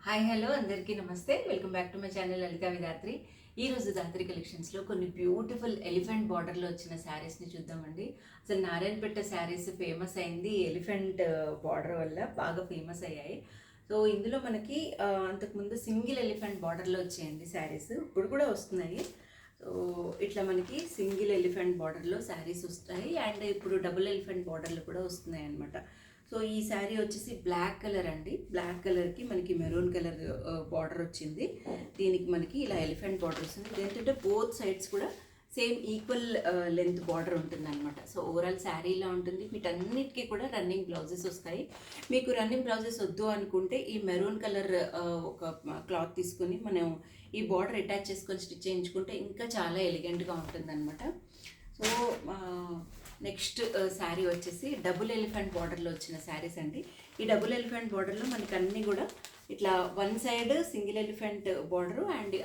Hi hello అందరికీ నమస్తే. Welcome back to my channel Lalitha Vidhatri. ఈరోజు ధాత్రి కలెక్షన్స్లో కొన్ని బ్యూటిఫుల్ ఎలిఫెంట్ బార్డర్లో వచ్చిన శారీస్ని చూద్దామండి. అసలు నారాయణపేట శారీస్ ఫేమస్ అయింది ఎలిఫెంట్ బార్డర్ వల్ల, బాగా ఫేమస్ అయ్యాయి. సో ఇందులో మనకి అంతకుముందు సింగిల్ ఎలిఫెంట్ బార్డర్లో వచ్చాయండి శారీస్, ఇప్పుడు కూడా వస్తున్నాయి. సో ఇట్లా మనకి సింగిల్ ఎలిఫెంట్ బార్డర్లో శారీస్ వస్తాయి అండ్ ఇప్పుడు డబుల్ ఎలిఫెంట్ బార్డర్లు కూడా వస్తున్నాయి అన్నమాట. సో ఈ శారీ వచ్చేసి బ్లాక్ కలర్ అండి. బ్లాక్ కలర్కి మనకి మెరూన్ కలర్ బార్డర్ వచ్చింది. దీనికి మనకి ఇలా ఎలిఫెంట్ బార్డర్ వస్తుంది. ఏంటంటే బోత్ సైడ్స్ కూడా సేమ్ ఈక్వల్ లెంత్ బార్డర్ ఉంటుంది అనమాట. సో ఓవరాల్ శారీ ఇలా ఉంటుంది. వీటన్నిటికీ కూడా రన్నింగ్ బ్లౌజెస్ వస్తాయి. మీకు రన్నింగ్ బ్లౌజెస్ వద్దు అనుకుంటే ఈ మెరూన్ కలర్ ఒక క్లాత్ తీసుకొని మనం ఈ బార్డర్ అటాచ్ చేసుకొని స్టిచ్ చేయించుకుంటే ఇంకా చాలా ఎలిగెంట్గా ఉంటుంది అనమాట. సో నెక్స్ట్ శారీ వచ్చేసి డబుల్ ఎలిఫెంట్ బార్డర్లో వచ్చిన శారీస్ అండి. ఈ డబుల్ ఎలిఫెంట్ బార్డర్లో మనకి అన్నీ కూడా ఇట్లా one side single elephant border and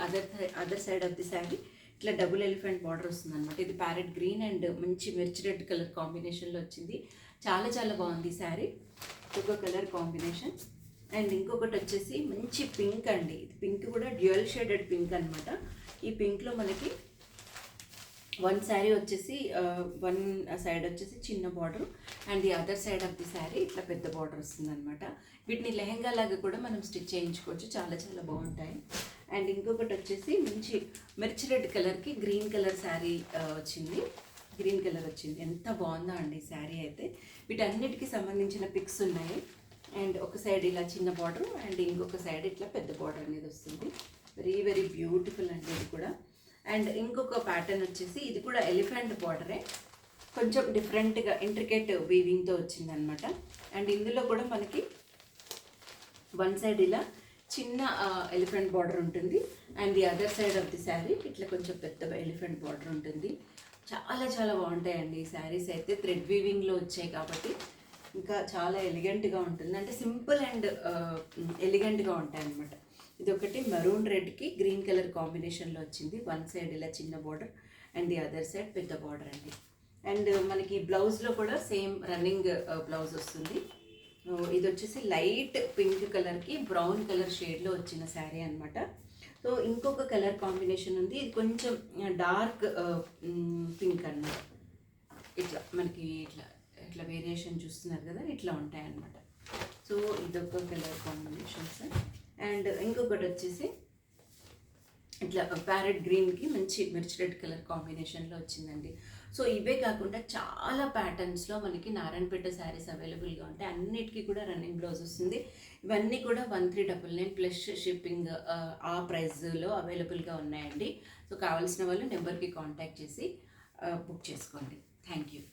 other side of the sari ఇట్లా డబుల్ ఎలిఫెంట్ బార్డర్ వస్తుంది అనమాట. ఇది ప్యారెట్ గ్రీన్ అండ్ మంచి మిర్చి రెడ్ కలర్ కాంబినేషన్లో వచ్చింది. చాలా చాలా బాగుంది ఈ శారీ. ఒక కలర్ కాంబినేషన్ అండ్ ఇంకొకటి వచ్చేసి మంచి పింక్ అండి. ఇది పింక్ కూడా డ్యూయల్ షేడెడ్ పింక్ అనమాట. ఈ పింక్లో మనకి వన్ శారీ వచ్చేసి వన్ సైడ్ వచ్చేసి చిన్న border and the other side of the sari ఇట్లా పెద్ద బార్డర్ వస్తుంది అనమాట. వీటిని లెహంగా లాగా కూడా మనం స్టిచ్ చేయించుకోవచ్చు, చాలా చాలా బాగుంటాయి. అండ్ ఇంకొకటి వచ్చేసి మంచి మిర్చి రెడ్ కలర్కి గ్రీన్ కలర్ శారీ వచ్చింది. గ్రీన్ కలర్ వచ్చింది, ఎంత బాగుందో అండి ఈ శారీ అయితే. వీటన్నిటికీ సంబంధించిన పిక్స్ ఉన్నాయి. అండ్ ఒక సైడ్ ఇలా చిన్న బార్డర్ అండ్ ఇంకొక సైడ్ ఇట్లా పెద్ద బార్డర్ అనేది వస్తుంది. వెరీ వెరీ బ్యూటిఫుల్ అండి ఇది కూడా. అండ్ ఇంకొక ప్యాటర్న్ వచ్చేసి ఇది కూడా ఎలిఫెంట్ బార్డరే, కొంచెం డిఫరెంట్గా ఇంట్రికేట్ వీవింగ్తో వచ్చిందనమాట. అండ్ ఇందులో కూడా మనకి వన్ సైడ్ ఇలా చిన్న ఎలిఫెంట్ బార్డర్ ఉంటుంది and the other side of the sari ఇట్లా కొంచెం పెద్ద ఎలిఫెంట్ బార్డర్ ఉంటుంది. చాలా చాలా బాగుంటాయండి ఈ శారీస్ అయితే. థ్రెడ్ వీవింగ్లో వచ్చాయి కాబట్టి ఇంకా చాలా ఎలిగెంట్గా ఉంటుంది. అంటే సింపుల్ అండ్ ఎలిగెంట్గా ఉంటాయి అన్నమాట. ఇది ఒకటి మెరూన్ రెడ్కి గ్రీన్ కలర్ కాంబినేషన్లో వచ్చింది. వన్ సైడ్ ఇలా చిన్న border and the other side పెద్ద బార్డర్ అండి. అండ్ మనకి బ్లౌజ్లో కూడా సేమ్ రన్నింగ్ బ్లౌజ్ వస్తుంది. ఇది వచ్చేసి లైట్ పింక్ కలర్కి బ్రౌన్ కలర్ షేడ్లో వచ్చిన శారీ అనమాట. సో ఇంకొక కలర్ కాంబినేషన్ ఉంది, ఇది కొంచెం డార్క్ పింక్ అన్నమాట. ఇట్లా మనకి ఇట్లా ఇట్లా వేరియేషన్ చూస్తున్నారు కదా, ఇట్లా ఉంటాయి అన్నమాట. సో ఇదొక కలర్ కాంబినేషన్స్. అండ్ ఇంకొకటి వచ్చేసి ఇట్లా ప్యారెట్ గ్రీన్కి మంచి మిర్చి రెడ్ కలర్ కాంబినేషన్లో వచ్చిందండి. సో ఇవే కాకుండా చాలా ప్యాటర్న్స్లో మనకి నారాయణపేట శారీస్ అవైలబుల్గా ఉంటాయి. అన్నిటికీ కూడా రన్నింగ్ బ్లౌజ్ వస్తుంది. ఇవన్నీ కూడా 1399 ప్లస్ షిప్పింగ్ ఆ ప్రైస్లో అవైలబుల్గా ఉన్నాయండి. సో కావాల్సిన వాళ్ళు నెంబర్కి కాంటాక్ట్ చేసి బుక్ చేసుకోండి. Thank you.